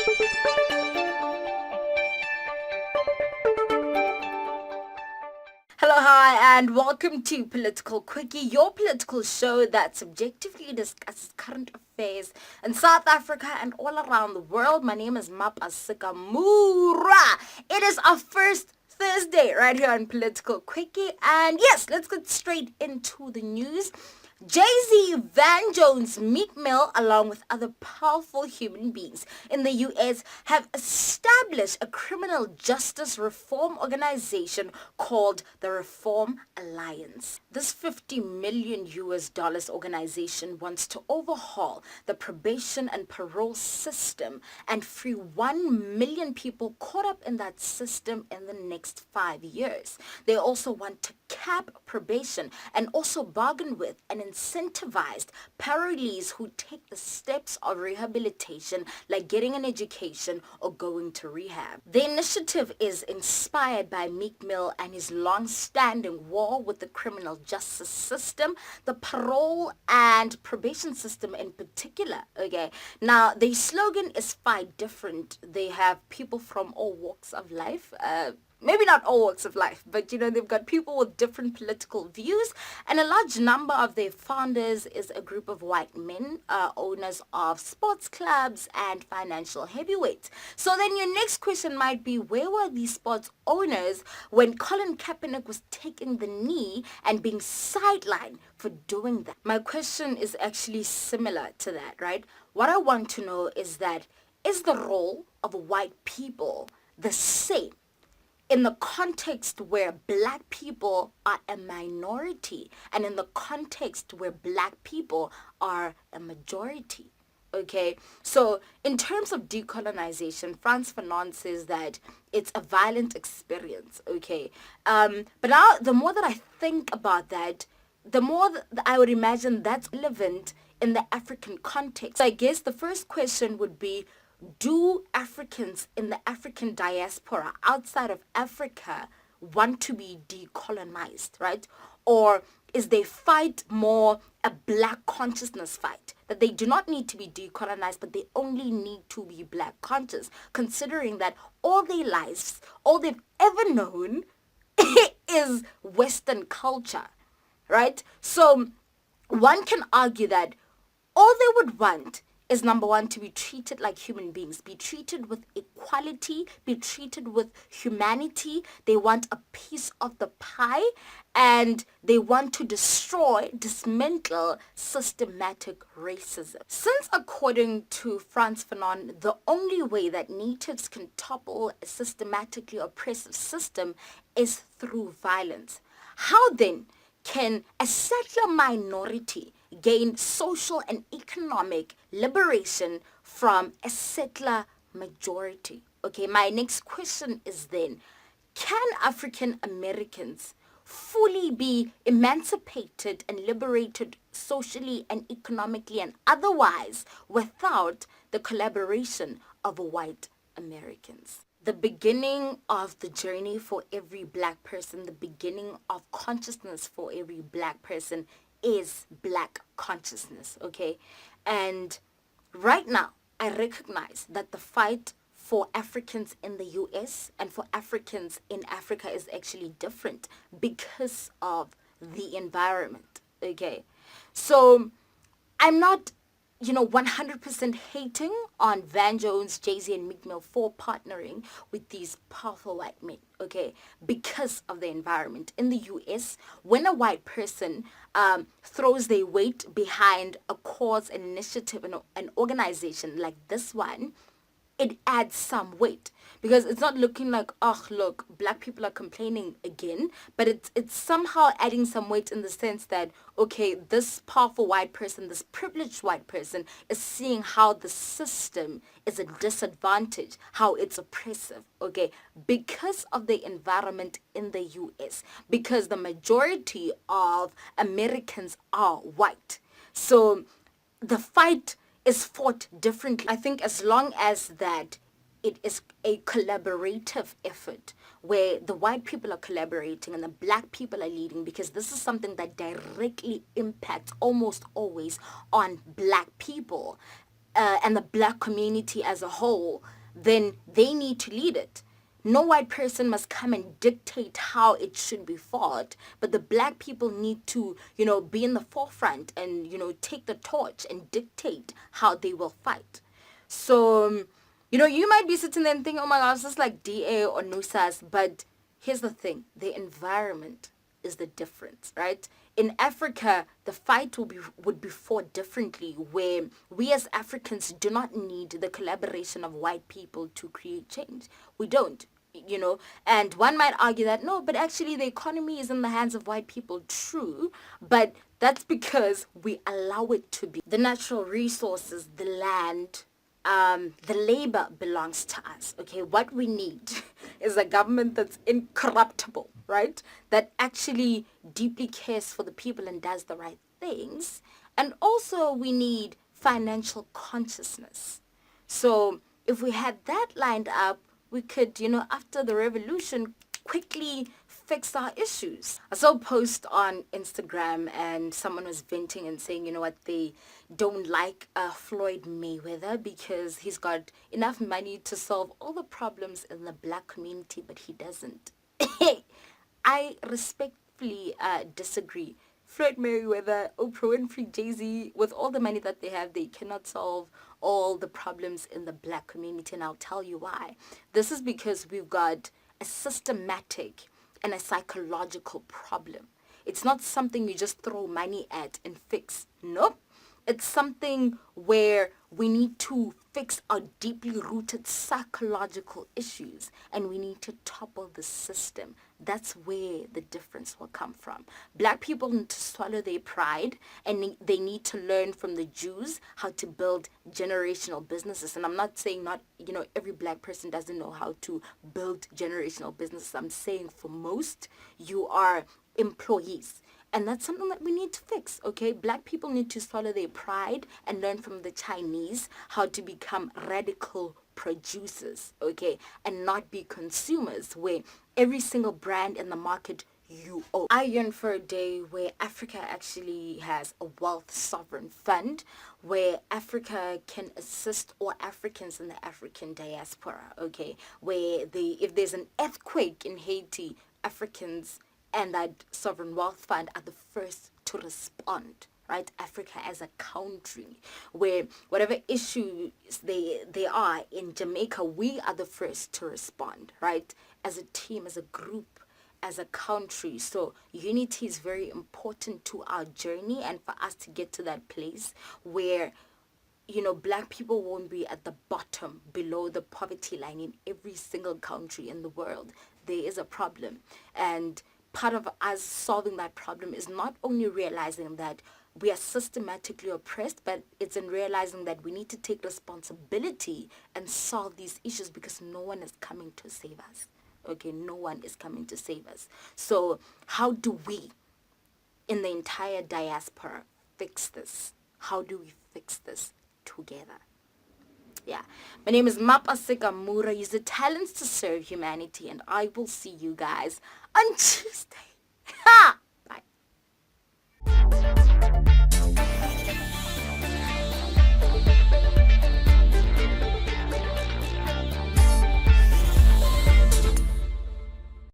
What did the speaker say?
Hello, hi, and welcome to Political Quickie, your political show that subjectively discusses current affairs in South Africa and all around the world. My name is Mapa Sikamura. It is our first Thursday right here on Political Quickie, and yes, let's get straight into the news. Jay-Z, Van Jones, Meek Mill, along with other powerful human beings in the US, have established a criminal justice reform organization called the Reform Alliance. This 50 million US dollars organization wants to overhaul the probation and parole system and free 1 million people caught up in that system in the next 5 years. They also want to cap probation and also bargain with and incentivize parolees who take the steps of rehabilitation, like getting an education or going to rehab. The initiative is inspired by Meek Mill and his long-standing war with the criminal justice system, the parole and probation system in particular. Okay, now the slogan is fight different. They have people from all walks of life. Maybe not all walks of life, but they've got people with different political views, and a large number of their founders is a group of white men, owners of sports clubs and financial heavyweights. So then your next question might be, where were these sports owners when Colin Kaepernick was taking the knee and being sidelined for doing that? My question is actually similar to that, right? What I want to know is that, is the role of white people the same in the context where black people are a minority and in the context where black people are a majority? Okay, so in terms of decolonization, Frantz Fanon says that it's a violent experience. Okay, but now the more that I think about that, the more that I would imagine that's relevant in the African context. So I guess the first question would be, do Africans in the African diaspora outside of Africa want to be decolonized, right? Or is their fight more a black consciousness fight? That they do not need to be decolonized, but they only need to be black conscious, considering that all their lives, all they've ever known is Western culture, right? So one can argue that all they would want is, number one, to be treated like human beings, be treated with equality, be treated with humanity. They want a piece of the pie, and they want to dismantle systematic racism. Since, according to Frantz Fanon, the only way that natives can topple a systematically oppressive system is through violence, how then can a settler minority gain social and economic liberation from a settler majority? Okay, my next question is then, can African Americans fully be emancipated and liberated socially and economically and otherwise without the collaboration of white Americans? The beginning of the journey for every black person, the beginning of consciousness for every black person is black consciousness, okay? And right now, I recognize that the fight for Africans in the US and for Africans in Africa is actually different because of the environment, okay? So I'm not 100% hating on Van Jones, Jay-Z, and Meek Mill for partnering with these powerful white men, okay, because of the environment. In the US, when a white person throws their weight behind a cause, an initiative, an organization like this one, it adds some weight, because it's not looking like, oh, look, black people are complaining again, but it's somehow adding some weight in the sense that, okay, this powerful white person, this privileged white person is seeing how the system is a disadvantage, how it's oppressive, okay, because of the environment in the US, because the majority of Americans are white. So the fight is fought differently. I think as long as that it is a collaborative effort where the white people are collaborating and the black people are leading, because this is something that directly impacts almost always on black people. and the black community as a whole, then they need to lead it. No white person must come and dictate how it should be fought, but the black people need to, be in the forefront and, take the torch and dictate how they will fight. So, you might be sitting there and thinking, oh my gosh, this is like DA or NUSAS, but here's the thing, the environment is the difference, right? In Africa, the fight would be fought differently, where we as Africans do not need the collaboration of white people to create change. We don't, and one might argue that no, but actually the economy is in the hands of white people. True, but that's because we allow it to be. The natural resources, the land, the labor belongs to us. Okay, what we need is a government that's incorruptible, right? That actually deeply cares for the people and does the right things. And also we need financial consciousness. So if we had that lined up, we could, after the revolution, quickly fix our issues. I saw a post on Instagram and someone was venting and saying, they don't like Floyd Mayweather because he's got enough money to solve all the problems in the black community, but he doesn't. I respectfully disagree. Floyd Mayweather, Oprah Winfrey, Jay-Z, with all the money that they have, they cannot solve all the problems in the black community, and I'll tell you why. This is because we've got a systematic and a psychological problem. It's not something you just throw money at and fix. Nope. It's something where we need to fix our deeply rooted psychological issues and we need to topple the system. That's where the difference will come from. Black people need to swallow their pride and they need to learn from the Jews how to build generational businesses. And I'm not saying not, every black person doesn't know how to build generational businesses. I'm saying for most, you are employees. And that's something that we need to fix, okay? Black people need to swallow their pride and learn from the Chinese how to become radical producers, okay? And not be consumers where every single brand in the market you own. I yearn for a day where Africa actually has a wealth sovereign fund where Africa can assist all Africans in the African diaspora, okay? Where if there's an earthquake in Haiti, Africans and that sovereign wealth fund are the first to respond, right? Africa as a country, where whatever issues they are in Jamaica, we are the first to respond, right? As a team, as a group, as a country. So unity is very important to our journey and for us to get to that place where black people won't be at the bottom below the poverty line in every single country in the world. There is a problem. And part of us solving that problem is not only realizing that we are systematically oppressed, but it's in realizing that we need to take responsibility and solve these issues because no one is coming to save us. Okay, no one is coming to save us. So how do we, in the entire diaspora, fix this? How do we fix this together? Yeah, my name is Mapa Sikamura. Use the talents to serve humanity, and I will see you guys on Tuesday. Ha!